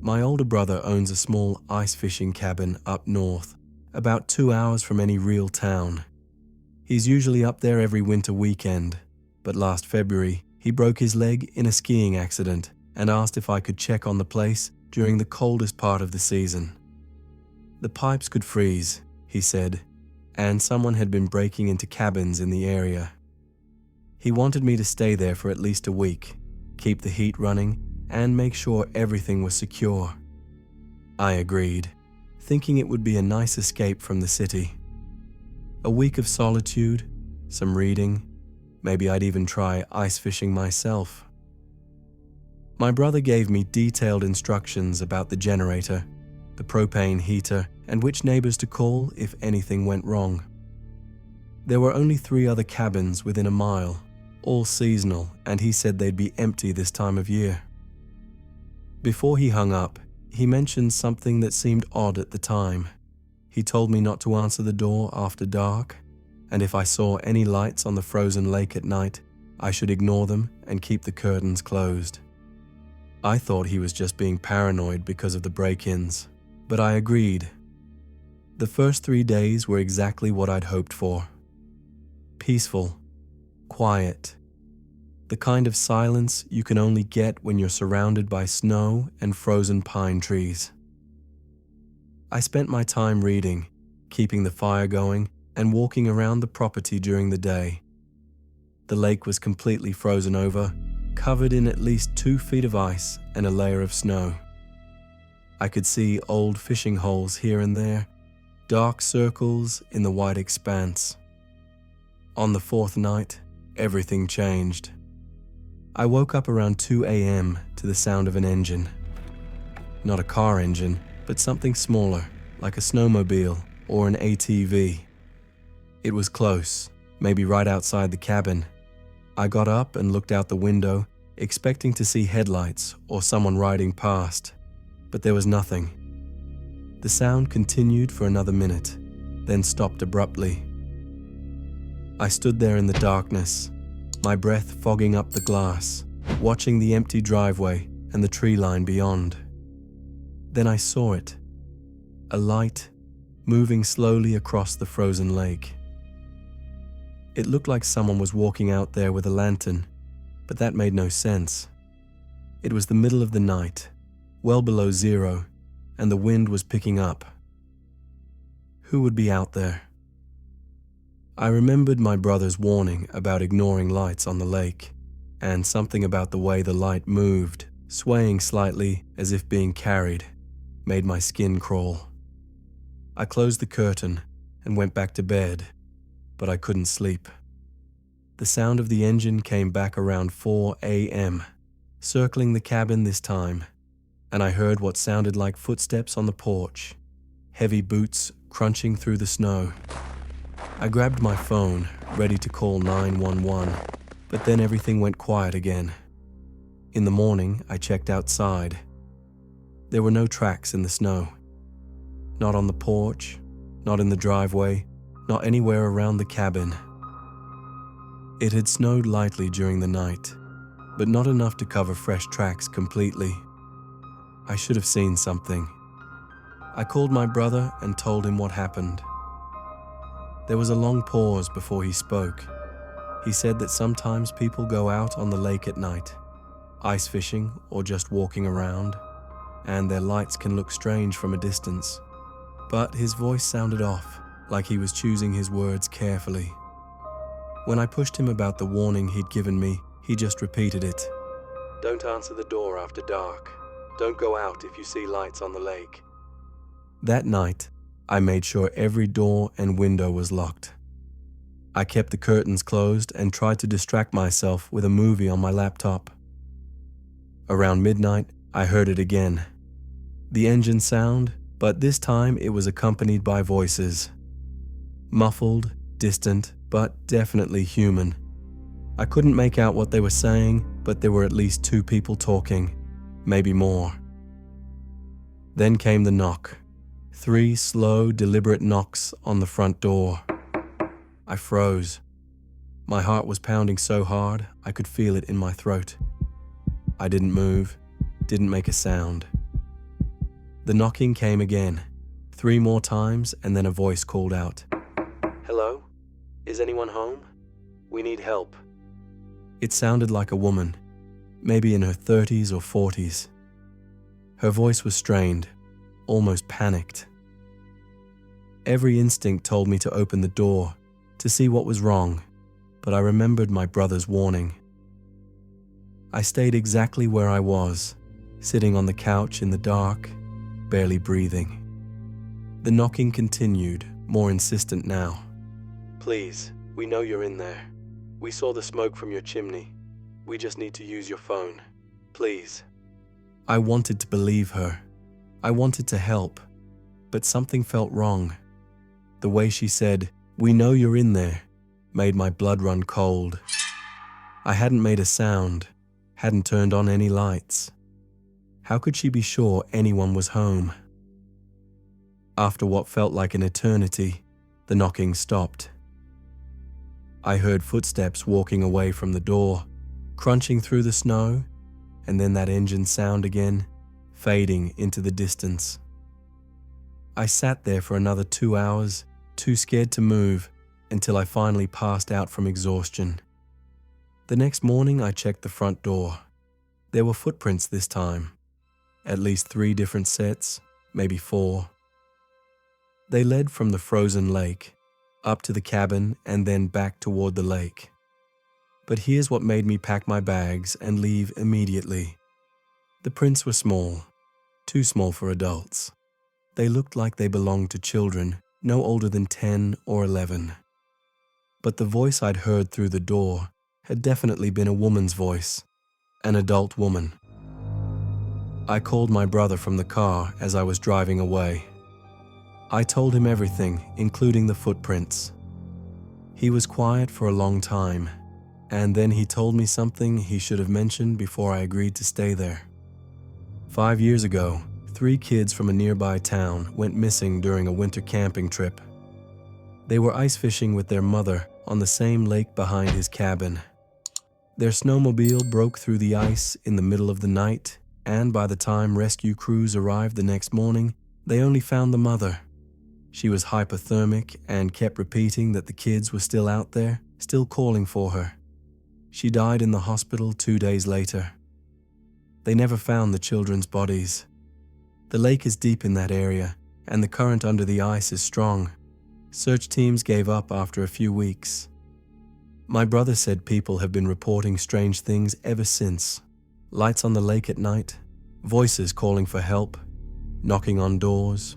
My older brother owns a small ice fishing cabin up north, about 2 hours from any real town. He's usually up there every winter weekend, but last February he broke his leg in a skiing accident and asked if I could check on the place during the coldest part of the season. The pipes could freeze, he said, and someone had been breaking into cabins in the area. He wanted me to stay there for at least a week, keep the heat running, and make sure everything was secure. I agreed, thinking it would be a nice escape from the city. A week of solitude, some reading, maybe I'd even try ice fishing myself. My brother gave me detailed instructions about the generator, the propane heater, and which neighbors to call if anything went wrong. There were only 3 other cabins within a mile, all seasonal, and he said they'd be empty this time of year. Before he hung up, he mentioned something that seemed odd at the time. He told me not to answer the door after dark, and if I saw any lights on the frozen lake at night, I should ignore them and keep the curtains closed. I thought he was just being paranoid because of the break-ins, but I agreed. The first 3 days were exactly what I'd hoped for. Peaceful, quiet, the kind of silence you can only get when you're surrounded by snow and frozen pine trees. I spent my time reading, keeping the fire going, and walking around the property during the day. The lake was completely frozen over, covered in at least 2 feet of ice and a layer of snow. I could see old fishing holes here and there, dark circles in the white expanse. On the 4th night, everything changed. I woke up around 2 a.m. to the sound of an engine. Not a car engine, but something smaller, like a snowmobile or an ATV. It was close, maybe right outside the cabin. I got up and looked out the window, expecting to see headlights or someone riding past, but there was nothing. The sound continued for another minute, then stopped abruptly. I stood there in the darkness, my breath fogging up the glass, watching the empty driveway and the tree line beyond. Then I saw it, a light moving slowly across the frozen lake. It looked like someone was walking out there with a lantern, but that made no sense. It was the middle of the night, well below zero, and the wind was picking up. Who would be out there? I remembered my brother's warning about ignoring lights on the lake, and something about the way the light moved, swaying slightly as if being carried, made my skin crawl. I closed the curtain and went back to bed, but I couldn't sleep. The sound of the engine came back around 4 a.m., circling the cabin this time, and I heard what sounded like footsteps on the porch, heavy boots crunching through the snow. I grabbed my phone, ready to call 911, but then everything went quiet again. In the morning, I checked outside. There were no tracks in the snow. Not on the porch, not in the driveway, not anywhere around the cabin. It had snowed lightly during the night, but not enough to cover fresh tracks completely. I should have seen something. I called my brother and told him what happened. There was a long pause before he spoke. He said that sometimes people go out on the lake at night, ice fishing or just walking around, and their lights can look strange from a distance. But his voice sounded off, like he was choosing his words carefully. When I pushed him about the warning he'd given me, he just repeated it. "Don't answer the door after dark. Don't go out if you see lights on the lake." That night, I made sure every door and window was locked. I kept the curtains closed and tried to distract myself with a movie on my laptop. Around midnight, I heard it again. The engine sound, but this time it was accompanied by voices. Muffled, distant, but definitely human. I couldn't make out what they were saying, but there were at least 2 people talking, maybe more. Then came the knock. 3 slow, deliberate knocks on the front door. I froze. My heart was pounding so hard, I could feel it in my throat. I didn't move, didn't make a sound. The knocking came again, 3 more times, and then a voice called out, "Hello? Is anyone home? We need help." It sounded like a woman, maybe in her 30s or 40s. Her voice was strained, almost panicked. Every instinct told me to open the door, to see what was wrong, but I remembered my brother's warning. I stayed exactly where I was, sitting on the couch in the dark, barely breathing. The knocking continued, more insistent now. "Please, we know you're in there. We saw the smoke from your chimney. We just need to use your phone. Please." I wanted to believe her. I wanted to help, but something felt wrong. The way she said, "We know you're in there," made my blood run cold. I hadn't made a sound, hadn't turned on any lights. How could she be sure anyone was home? After what felt like an eternity, the knocking stopped. I heard footsteps walking away from the door, crunching through the snow, and then that engine sound again, fading into the distance. I sat there for another 2 hours, too scared to move, until I finally passed out from exhaustion. The next morning I checked the front door. There were footprints this time. At least 3 different sets, maybe 4. They led from the frozen lake, up to the cabin and then back toward the lake. But here's what made me pack my bags and leave immediately. The prints were small, too small for adults. They looked like they belonged to children, no older than 10 or 11. But the voice I'd heard through the door had definitely been a woman's voice, an adult woman. I called my brother from the car as I was driving away. I told him everything, including the footprints. He was quiet for a long time, and then he told me something he should have mentioned before I agreed to stay there. 5 years ago, 3 kids from a nearby town went missing during a winter camping trip. They were ice fishing with their mother on the same lake behind his cabin. Their snowmobile broke through the ice in the middle of the night, and by the time rescue crews arrived the next morning, they only found the mother. She was hypothermic and kept repeating that the kids were still out there, still calling for her. She died in the hospital 2 days later. They never found the children's bodies. The lake is deep in that area, and the current under the ice is strong. Search teams gave up after a few weeks. My brother said people have been reporting strange things ever since. Lights on the lake at night, voices calling for help, knocking on doors.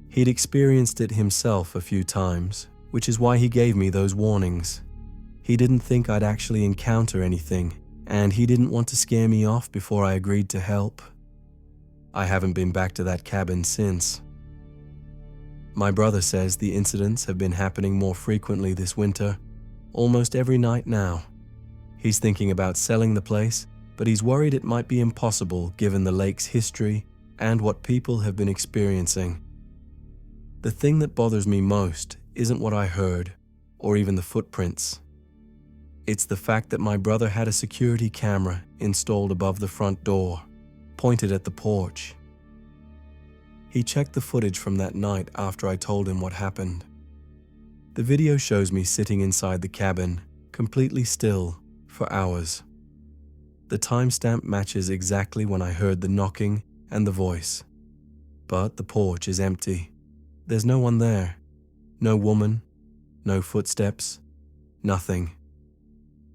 He'd experienced it himself a few times, which is why he gave me those warnings. He didn't think I'd actually encounter anything, and he didn't want to scare me off before I agreed to help. I haven't been back to that cabin since. My brother says the incidents have been happening more frequently this winter, almost every night now. He's thinking about selling the place, but he's worried it might be impossible given the lake's history and what people have been experiencing. The thing that bothers me most isn't what I heard, or even the footprints. It's the fact that my brother had a security camera installed above the front door, pointed at the porch. He checked the footage from that night after I told him what happened. The video shows me sitting inside the cabin, completely still, for hours. The timestamp matches exactly when I heard the knocking and the voice. But the porch is empty. There's no one there. No woman, no footsteps, nothing.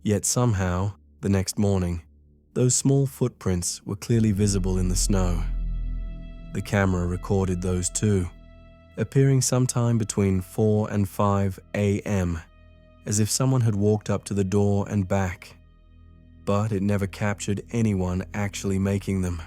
Yet somehow, the next morning, those small footprints were clearly visible in the snow. The camera recorded those too, appearing sometime between 4 and 5 a.m., as if someone had walked up to the door and back. But it never captured anyone actually making them.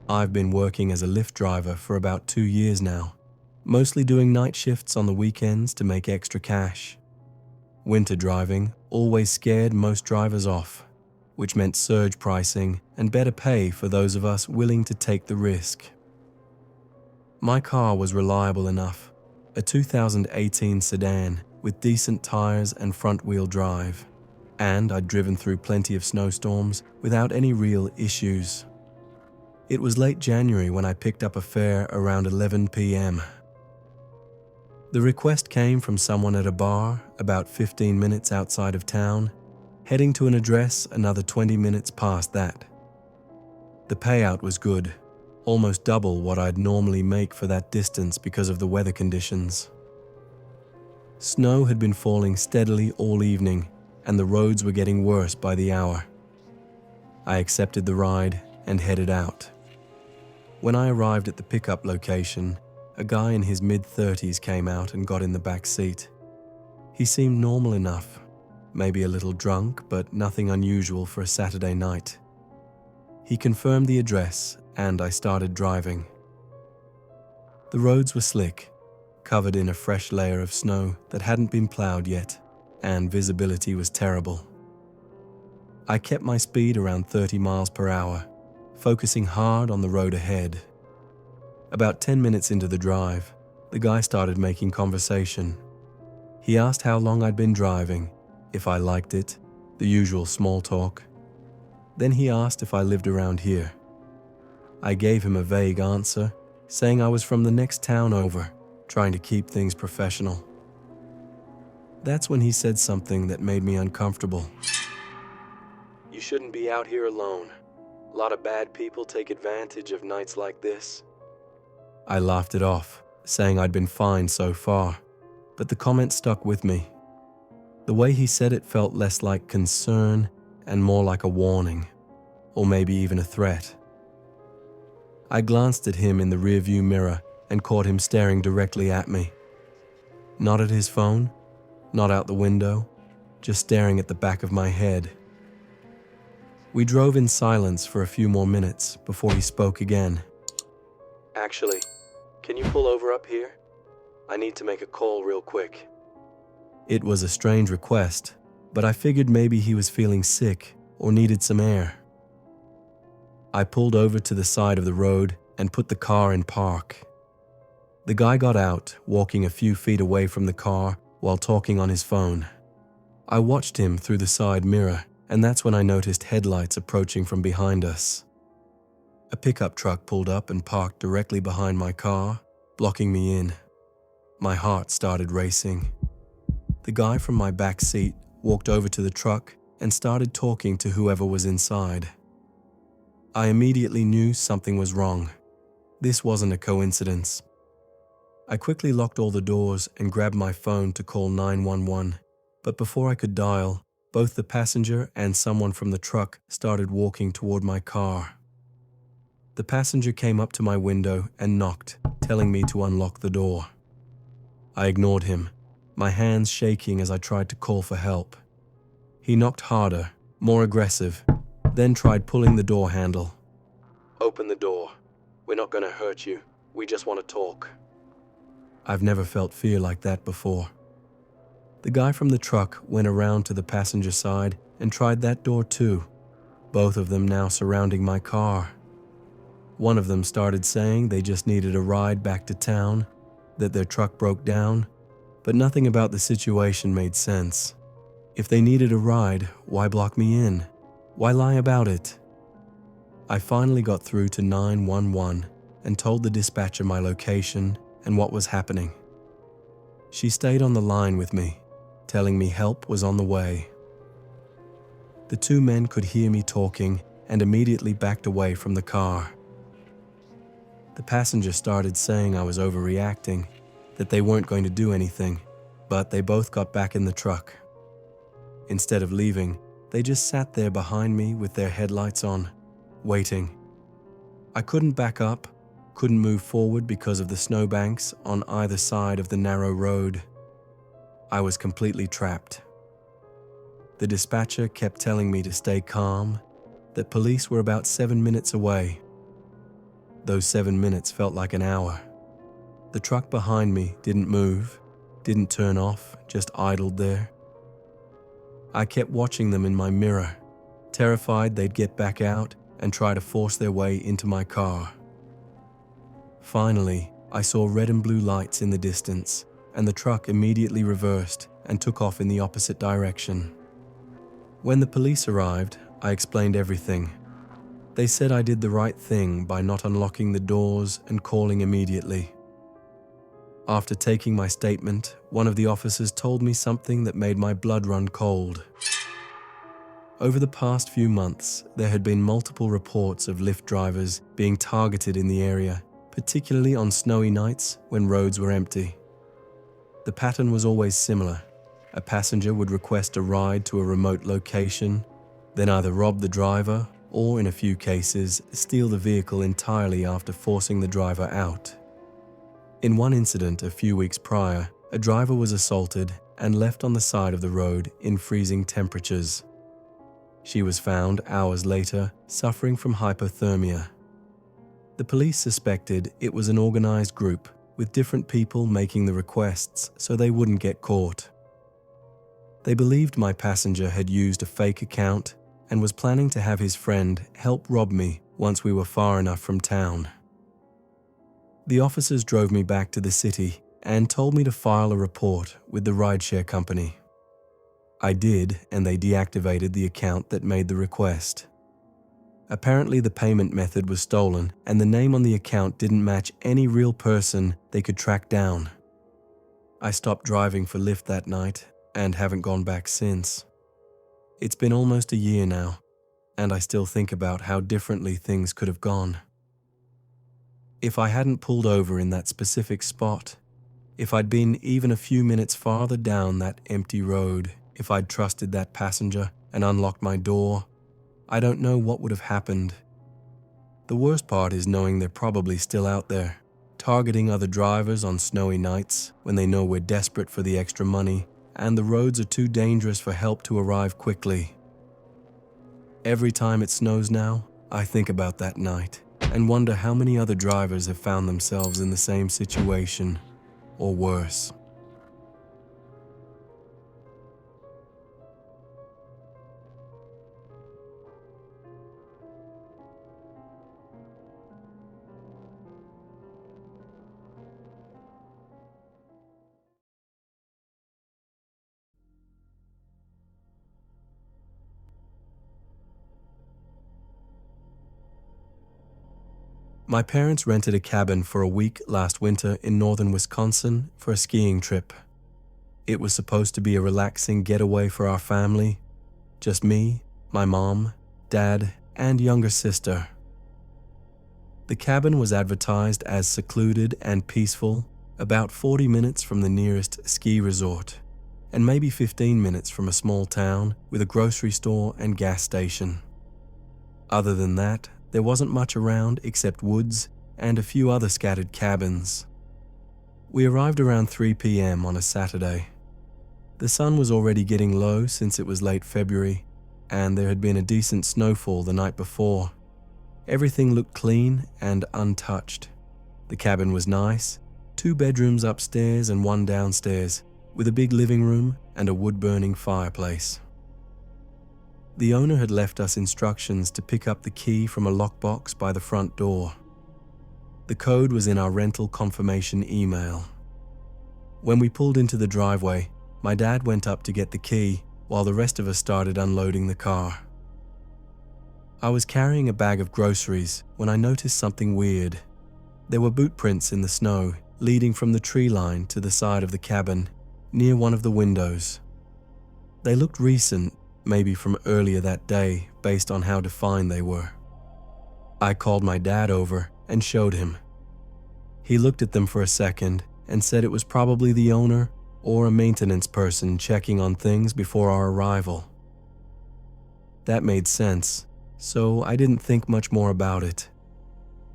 I've been working as a Lyft driver for about 2 years now, mostly doing night shifts on the weekends to make extra cash. Winter driving always scared most drivers off, which meant surge pricing and better pay for those of us willing to take the risk. My car was reliable enough, a 2018 sedan with decent tires and front-wheel drive, and I'd driven through plenty of snowstorms without any real issues. It was late January when I picked up a fare around 11 p.m. The request came from someone at a bar about 15 minutes outside of town, heading to an address another 20 minutes past that. The payout was good, almost double what I'd normally make for that distance because of the weather conditions. Snow had been falling steadily all evening, and the roads were getting worse by the hour. I accepted the ride and headed out. When I arrived at the pickup location, a guy in his mid-30s came out and got in the back seat. He seemed normal enough, maybe a little drunk, but nothing unusual for a Saturday night. He confirmed the address, and I started driving. The roads were slick, covered in a fresh layer of snow that hadn't been plowed yet, and visibility was terrible. I kept my speed around 30 miles per hour, focusing hard on the road ahead. About 10 minutes into the drive, the guy started making conversation. He asked how long I'd been driving, if I liked it, the usual small talk. Then he asked if I lived around here. I gave him a vague answer, saying I was from the next town over, trying to keep things professional. That's when he said something that made me uncomfortable. "You shouldn't be out here alone. A lot of bad people take advantage of nights like this." I laughed it off, saying I'd been fine so far, but the comment stuck with me. The way he said it felt less like concern and more like a warning, or maybe even a threat. I glanced at him in the rearview mirror and caught him staring directly at me. Not at his phone, not out the window, just staring at the back of my head. We drove in silence for a few more minutes before he spoke again. "Actually, can you pull over up here? I need to make a call real quick." It was a strange request, but I figured maybe he was feeling sick or needed some air. I pulled over to the side of the road and put the car in park. The guy got out, walking a few feet away from the car while talking on his phone. I watched him through the side mirror, and that's when I noticed headlights approaching from behind us. A pickup truck pulled up and parked directly behind my car, blocking me in. My heart started racing. The guy from my back seat walked over to the truck and started talking to whoever was inside. I immediately knew something was wrong. This wasn't a coincidence. I quickly locked all the doors and grabbed my phone to call 911, but before I could dial, both the passenger and someone from the truck started walking toward my car. The passenger came up to my window and knocked, telling me to unlock the door. I ignored him, my hands shaking as I tried to call for help. He knocked harder, more aggressive, then tried pulling the door handle. "Open the door. We're not going to hurt you. We just want to talk." I've never felt fear like that before. The guy from the truck went around to the passenger side and tried that door too, both of them now surrounding my car. One of them started saying they just needed a ride back to town, that their truck broke down, but nothing about the situation made sense. If they needed a ride, why block me in? Why lie about it? I finally got through to 911 and told the dispatcher my location and what was happening. She stayed on the line with me, telling me help was on the way. The two men could hear me talking and immediately backed away from the car. The passenger started saying I was overreacting, that they weren't going to do anything, but they both got back in the truck. Instead of leaving, they just sat there behind me with their headlights on, waiting. I couldn't back up, couldn't move forward because of the snowbanks on either side of the narrow road. I was completely trapped. The dispatcher kept telling me to stay calm, that police were about 7 minutes away. Those 7 minutes felt like an hour. The truck behind me didn't move, didn't turn off, just idled there. I kept watching them in my mirror, terrified they'd get back out and try to force their way into my car. Finally, I saw red and blue lights in the distance, and the truck immediately reversed and took off in the opposite direction. When the police arrived, I explained everything. They said I did the right thing by not unlocking the doors and calling immediately. After taking my statement, one of the officers told me something that made my blood run cold. Over the past few months, there had been multiple reports of Lyft drivers being targeted in the area, particularly on snowy nights when roads were empty. The pattern was always similar. A passenger would request a ride to a remote location, then either rob the driver or, in a few cases, steal the vehicle entirely after forcing the driver out. In one incident a few weeks prior, a driver was assaulted and left on the side of the road in freezing temperatures. She was found hours later, suffering from hypothermia. The police suspected it was an organized group, with different people making the requests so they wouldn't get caught. They believed my passenger had used a fake account and was planning to have his friend help rob me once we were far enough from town. The officers drove me back to the city and told me to file a report with the rideshare company. I did, and they deactivated the account that made the request. Apparently the payment method was stolen and the name on the account didn't match any real person they could track down. I stopped driving for Lyft that night and haven't gone back since. It's been almost a year now, and I still think about how differently things could have gone. If I hadn't pulled over in that specific spot, if I'd been even a few minutes farther down that empty road, if I'd trusted that passenger and unlocked my door, I don't know what would have happened. The worst part is knowing they're probably still out there, targeting other drivers on snowy nights when they know we're desperate for the extra money and the roads are too dangerous for help to arrive quickly. Every time it snows now, I think about that night and wonder how many other drivers have found themselves in the same situation, or worse. My parents rented a cabin for a week last winter in northern Wisconsin for a skiing trip. It was supposed to be a relaxing getaway for our family, just me, my mom, dad, and younger sister. The cabin was advertised as secluded and peaceful, about 40 minutes from the nearest ski resort, and maybe 15 minutes from a small town with a grocery store and gas station. Other than that, there wasn't much around except woods and a few other scattered cabins. We arrived around 3 p.m. on a Saturday. The sun was already getting low since it was late February, and there had been a decent snowfall the night before. Everything looked clean and untouched. The cabin was nice, 2 bedrooms upstairs and 1 downstairs, with a big living room and a wood-burning fireplace. The owner had left us instructions to pick up the key from a lockbox by the front door. The code was in our rental confirmation email. When we pulled into the driveway, my dad went up to get the key while the rest of us started unloading the car. I was carrying a bag of groceries when I noticed something weird. There were boot prints in the snow leading from the tree line to the side of the cabin, near one of the windows. They looked recent, maybe from earlier that day, based on how defined they were. I called my dad over and showed him. He looked at them for a second and said it was probably the owner or a maintenance person checking on things before our arrival. That made sense, so I didn't think much more about it.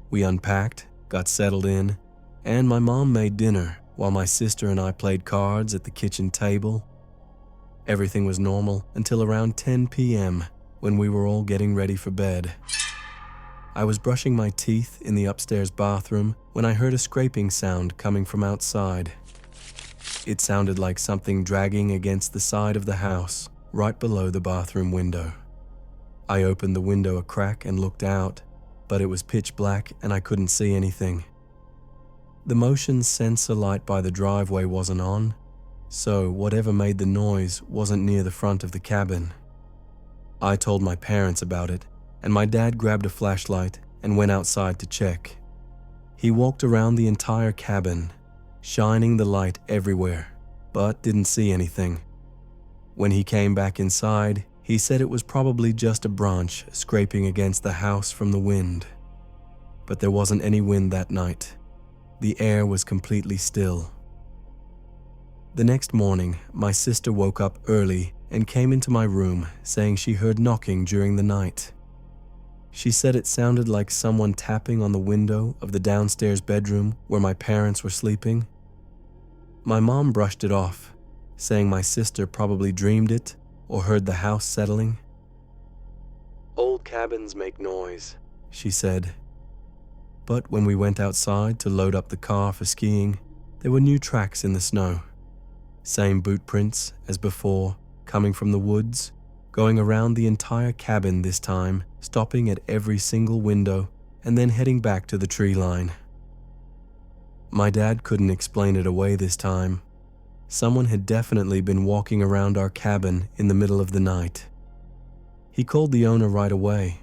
We unpacked, got settled in, and my mom made dinner while my sister and I played cards at the kitchen table. Everything was normal until around 10 p.m. when we were all getting ready for bed. I was brushing my teeth in the upstairs bathroom when I heard a scraping sound coming from outside. It sounded like something dragging against the side of the house, right below the bathroom window. I opened the window a crack and looked out, but it was pitch black and I couldn't see anything. The motion sensor light by the driveway wasn't on, so whatever made the noise wasn't near the front of the cabin. I told my parents about it, and my dad grabbed a flashlight and went outside to check. He walked around the entire cabin, shining the light everywhere, but didn't see anything. When he came back inside, he said it was probably just a branch scraping against the house from the wind. But there wasn't any wind that night. The air was completely still. The next morning, my sister woke up early and came into my room saying she heard knocking during the night. She said it sounded like someone tapping on the window of the downstairs bedroom where my parents were sleeping. My mom brushed it off, saying my sister probably dreamed it or heard the house settling. "Old cabins make noise," she said. But when we went outside to load up the car for skiing, there were new tracks in the snow. Same boot prints as before, coming from the woods, going around the entire cabin this time, stopping at every single window, and then heading back to the tree line. My dad couldn't explain it away this time. Someone had definitely been walking around our cabin in the middle of the night. He called the owner right away.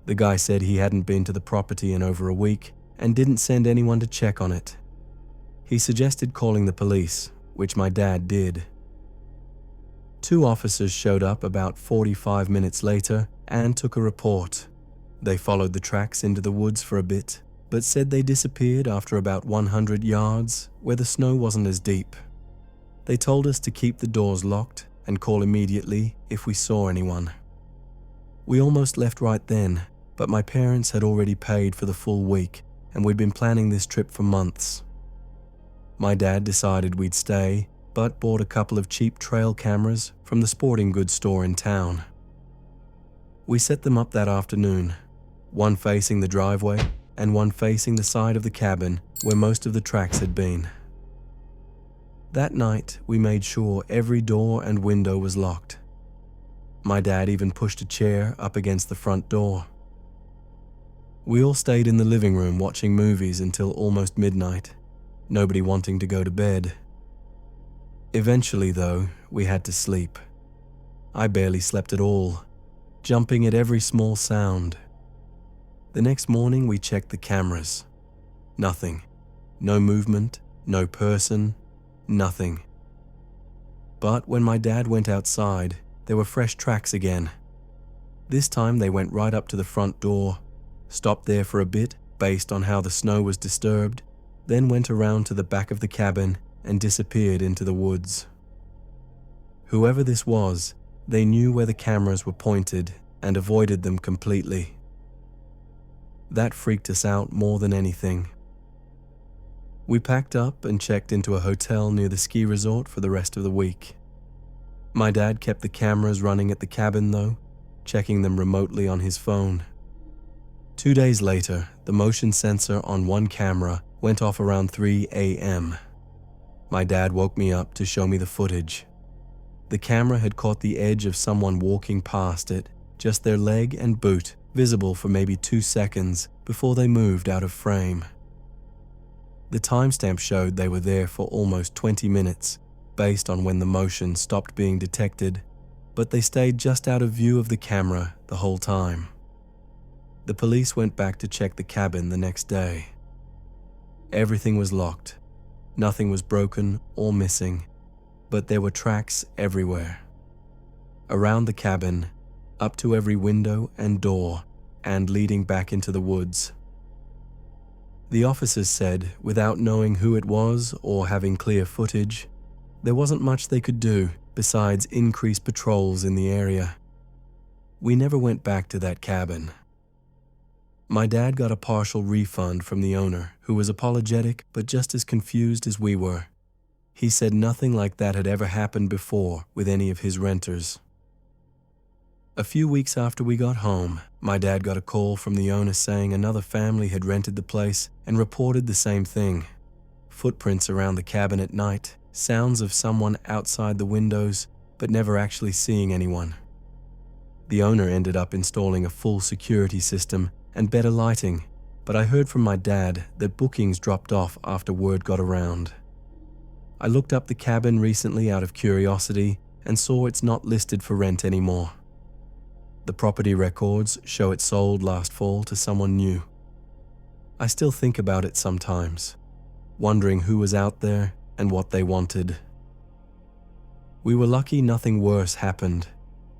The guy said he hadn't been to the property in over a week and didn't send anyone to check on it. He suggested calling the police, which my dad did. 2 officers showed up about 45 minutes later and took a report. They followed the tracks into the woods for a bit, but said they disappeared after about 100 yards where the snow wasn't as deep. They told us to keep the doors locked and call immediately if we saw anyone. We almost left right then, but my parents had already paid for the full week and we'd been planning this trip for months. My dad decided we'd stay, but bought a couple of cheap trail cameras from the sporting goods store in town. We set them up that afternoon, one facing the driveway and one facing the side of the cabin where most of the tracks had been. That night, we made sure every door and window was locked. My dad even pushed a chair up against the front door. We all stayed in the living room watching movies until almost midnight, nobody wanting to go to bed. Eventually, though, we had to sleep. I barely slept at all, jumping at every small sound. The next morning, we checked the cameras. Nothing. No movement, no person, nothing. But when my dad went outside, there were fresh tracks again. This time they went right up to the front door, stopped there for a bit based on how the snow was disturbed, then went around to the back of the cabin and disappeared into the woods. Whoever this was, they knew where the cameras were pointed and avoided them completely. That freaked us out more than anything. We packed up and checked into a hotel near the ski resort for the rest of the week. My dad kept the cameras running at the cabin though, checking them remotely on his phone. 2 days later, the motion sensor on one camera went off around 3 a.m. My dad woke me up to show me the footage. The camera had caught the edge of someone walking past it, just their leg and boot visible for maybe 2 seconds before they moved out of frame. The timestamp showed they were there for almost 20 minutes, based on when the motion stopped being detected, but they stayed just out of view of the camera the whole time. The police went back to check the cabin the next day. Everything was locked. Nothing was broken or missing, but there were tracks everywhere. Around the cabin, up to every window and door, and leading back into the woods. The officers said, without knowing who it was or having clear footage, there wasn't much they could do besides increase patrols in the area. We never went back to that cabin. My dad got a partial refund from the owner, who was apologetic but just as confused as we were. He said nothing like that had ever happened before with any of his renters. A few weeks after we got home, my dad got a call from the owner saying another family had rented the place and reported the same thing. Footprints around the cabin at night, sounds of someone outside the windows, but never actually seeing anyone. The owner ended up installing a full security system and better lighting, but I heard from my dad that bookings dropped off after word got around. I looked up the cabin recently out of curiosity and saw it's not listed for rent anymore. The property records show it sold last fall to someone new. I still think about it sometimes, wondering who was out there and what they wanted. We were lucky nothing worse happened,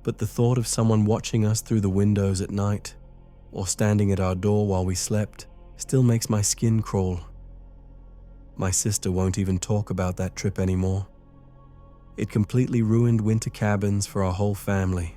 but the thought of someone watching us through the windows at night or standing at our door while we slept still makes my skin crawl. My sister won't even talk about that trip anymore. It completely ruined winter cabins for our whole family.